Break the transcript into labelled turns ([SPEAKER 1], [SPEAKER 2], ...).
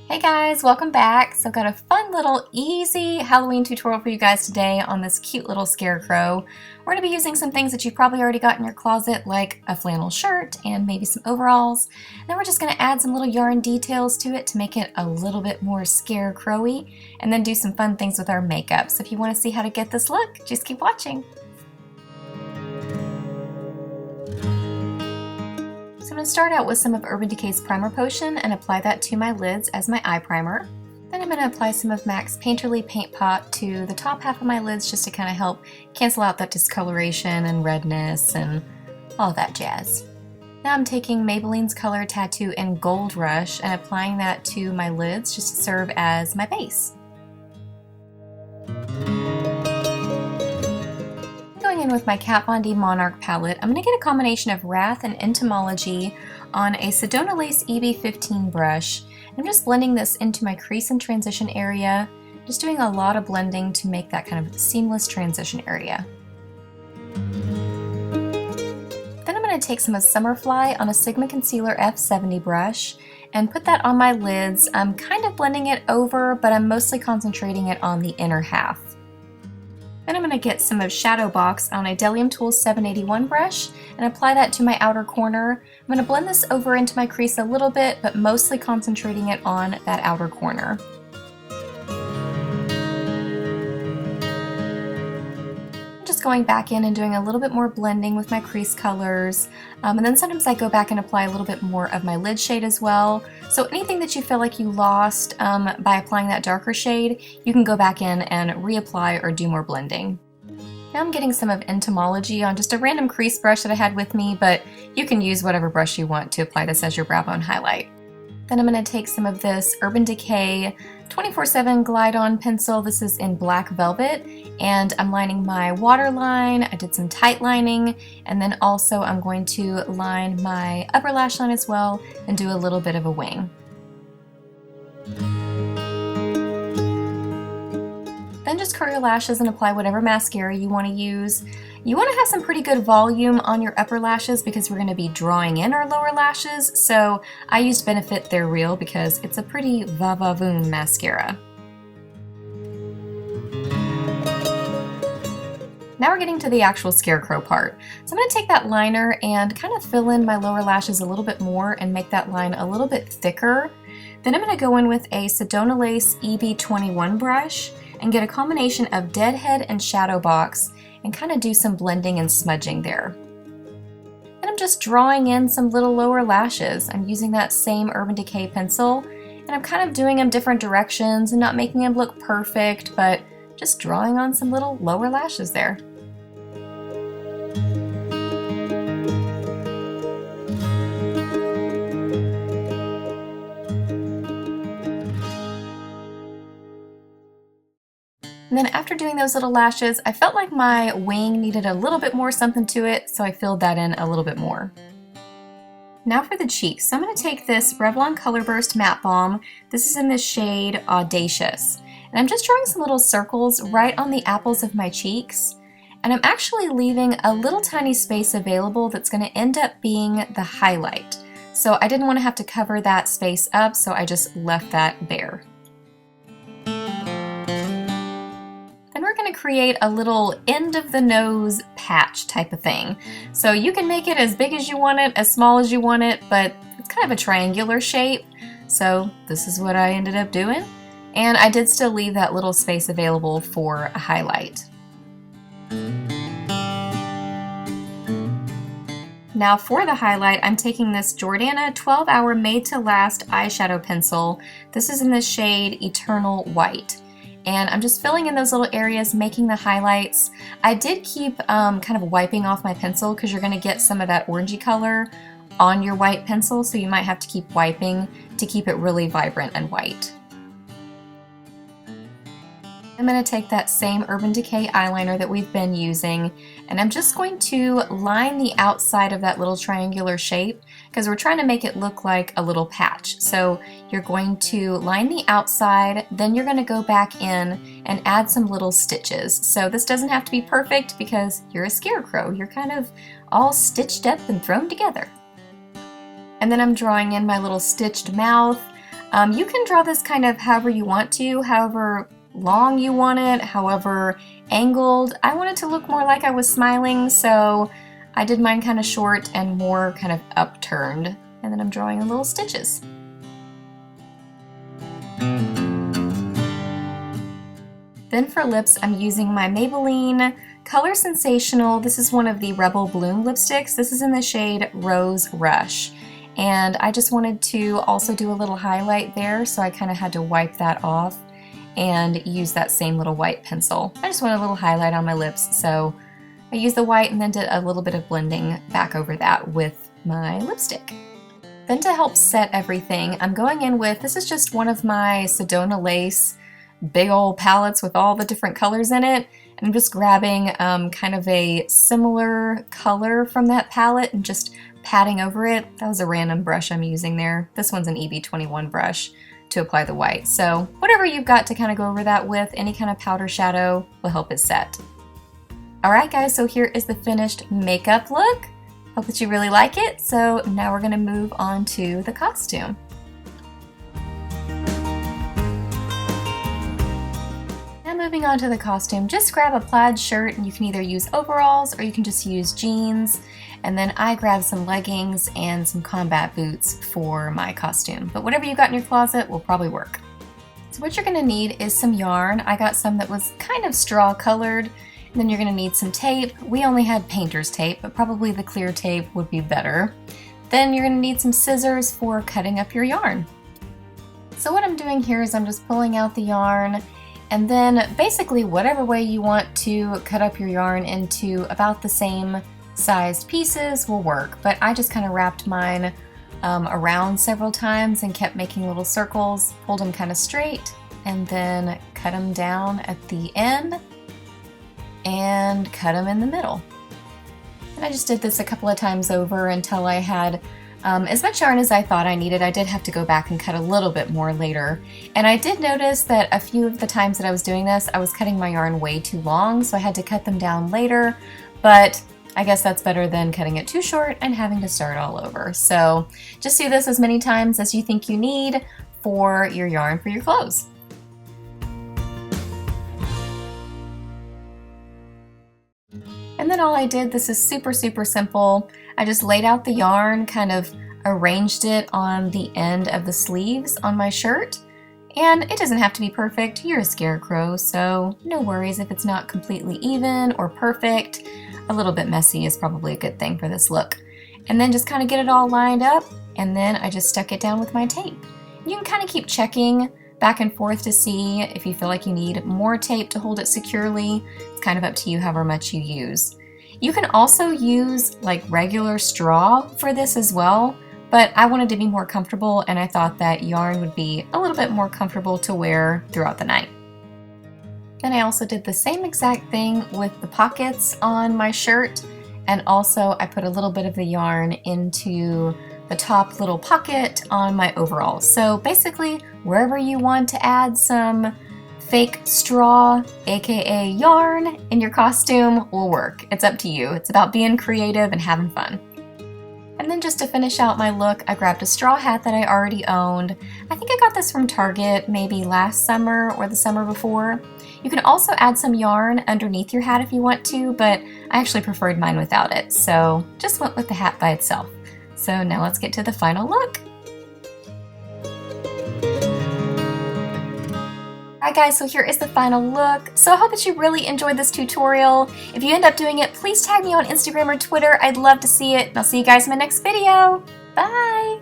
[SPEAKER 1] Hey guys, welcome back. So I've got a fun little easy Halloween tutorial for you guys today on this cute little scarecrow. We're going to be using some things that you probably already got in your closet, like a flannel shirt and maybe some overalls. And then we're just going to add some little yarn details to it to make it a little bit more scarecrowy, and then do some fun things with our makeup. So if you want to see how to get this look, just keep watching. So I'm going to start out with some of Urban Decay's Primer Potion and apply that to my lids as my eye primer. Then I'm going to apply some of MAC's Painterly Paint Pot to the top half of my lids just to kind of help cancel out that discoloration and redness and all that jazz. Now I'm taking Maybelline's Color Tattoo in Gold Rush and applying that to my lids just to serve as my base. Going in with my Kat Von D Monarch palette, I'm going to get a combination of Wrath and Entomology on a Sedona Lace EB15 brush. I'm just blending this into my crease and transition area, just doing a lot of blending to make that kind of seamless transition area. Then I'm going to take some of Summerfly on a Sigma Concealer F70 brush and put that on my lids. I'm kind of blending it over, but I'm mostly concentrating it on the inner half. Then I'm going to get some of Shadow Box on a Delium Tools 781 brush and apply that to my outer corner. I'm going to blend this over into my crease a little bit, but mostly concentrating it on that outer corner. Just going back in and doing a little bit more blending with my crease colors, and then sometimes I go back and apply a little bit more of my lid shade as well. So anything that you feel like you lost by applying that darker shade, you can go back in and reapply or do more blending. Now I'm getting some of Entomology on just a random crease brush that I had with me, but you can use whatever brush you want to apply this as your brow bone highlight. Then I'm going to take some of this Urban Decay 24/7 Glide On pencil. This is in Black Velvet, and I'm lining my waterline. I did some tight lining, and then also I'm going to line my upper lash line as well and do a little bit of a wing. Then just curl your lashes and apply whatever mascara you want to use. You want to have some pretty good volume on your upper lashes because we're going to be drawing in our lower lashes, so I used Benefit They're Real because it's a pretty va-va-voom mascara. Now we're getting to the actual scarecrow part. So I'm going to take that liner and kind of fill in my lower lashes a little bit more and make that line a little bit thicker. Then I'm going to go in with a Sedona Lace EB21 brush and get a combination of Deadhead and Shadow Box and kind of do some blending and smudging there. And I'm just drawing in some little lower lashes. I'm using that same Urban Decay pencil, and I'm kind of doing them different directions and not making them look perfect, but just drawing on some little lower lashes there. And then after doing those little lashes, I felt like my wing needed a little bit more something to it, so I filled that in a little bit more. Now for the cheeks. So I'm going to take this Revlon Color Burst Matte Balm. This is in the shade Audacious. And I'm just drawing some little circles right on the apples of my cheeks. And I'm actually leaving a little tiny space available that's going to end up being the highlight. So I didn't want to have to cover that space up, so I just left that bare. And we're going to create a little end of the nose patch type of thing. So you can make it as big as you want it, as small as you want it, but it's kind of a triangular shape. So this is what I ended up doing. And I did still leave that little space available for a highlight. Now for the highlight, I'm taking this Jordana 12 Hour Made to Last eyeshadow pencil. This is in the shade Eternal White. And I'm just filling in those little areas, making the highlights. I did keep kind of wiping off my pencil because you're going to get some of that orangey color on your white pencil, so you might have to keep wiping to keep it really vibrant and white. I'm going to take that same Urban Decay eyeliner that we've been using, and I'm just going to line the outside of that little triangular shape because we're trying to make it look like a little patch. So you're going to line the outside, then you're going to go back in and add some little stitches. So this doesn't have to be perfect because you're a scarecrow. You're kind of all stitched up and thrown together. And then I'm drawing in my little stitched mouth. You can draw this kind of however you want to, however long you want it, however angled. I wanted to look more like I was smiling, so I did mine kind of short and more kind of upturned. And then I'm drawing little stitches. Then for lips, I'm using my Maybelline Color Sensational. This is one of the Rebel Bloom lipsticks. This is in the shade Rose Rush. And I just wanted to also do a little highlight there, so I kind of had to wipe that off and use that same little white pencil. I just want a little highlight on my lips, so I used the white and then did a little bit of blending back over that with my lipstick. Then to help set everything, I'm going in with, this is just one of my Sedona lace big old palettes with all the different colors in it. And I'm just grabbing kind of a similar color from that palette and just patting over it. That was a random brush I'm using there. This one's an EB21 brush to apply the white. So whatever you've got to kind of go over that with, any kind of powder shadow will help it set. Alright guys, so here is the finished makeup look. Hope that you really like it. So now we're going to move on to the costume. Moving on to the costume, just grab a plaid shirt, and you can either use overalls or you can just use jeans. And then I grabbed some leggings and some combat boots for my costume. But whatever you got in your closet will probably work. So what you're going to need is some yarn. I got some that was kind of straw colored. And then you're going to need some tape. We only had painter's tape, but probably the clear tape would be better. Then you're going to need some scissors for cutting up your yarn. So what I'm doing here is I'm just pulling out the yarn. And then basically whatever way you want to cut up your yarn into about the same sized pieces will work. But I just kind of wrapped mine around several times and kept making little circles, pulled them kind of straight, and then cut them down at the end and cut them in the middle. And I just did this a couple of times over until I had as much yarn as I thought I needed. I did have to go back and cut a little bit more later. And I did notice that a few of the times that I was doing this, I was cutting my yarn way too long, so I had to cut them down later. But I guess that's better than cutting it too short and having to start all over. So just do this as many times as you think you need for your yarn for your clothes. And then all I did, this is super simple. I just laid out the yarn, kind of arranged it on the end of the sleeves on my shirt. And it doesn't have to be perfect. You're a Scarecrow, so no worries if it's not completely even or perfect. A little bit messy is probably a good thing for this look. And then just kind of get it all lined up, and then I just stuck it down with my tape. You can kind of keep checking back and forth to see if you feel like you need more tape to hold it securely. It's kind of up to you however much you use. You can also use like regular straw for this as well, but I wanted to be more comfortable and I thought that yarn would be a little bit more comfortable to wear throughout the night. Then I also did the same exact thing with the pockets on my shirt, and also I put a little bit of the yarn into the top little pocket on my overalls. So basically, wherever you want to add some fake straw, aka yarn, in your costume will work. It's up to you. It's about being creative and having fun. And then just to finish out my look, I grabbed a straw hat that I already owned. I think I got this from Target maybe last summer or the summer before. You can also add some yarn underneath your hat if you want to, but I actually preferred mine without it, so just went with the hat by itself. So now let's get to the final look. Alright guys, so here is the final look. So I hope that you really enjoyed this tutorial. If you end up doing it, please tag me on Instagram or Twitter. I'd love to see it. And I'll see you guys in my next video. Bye!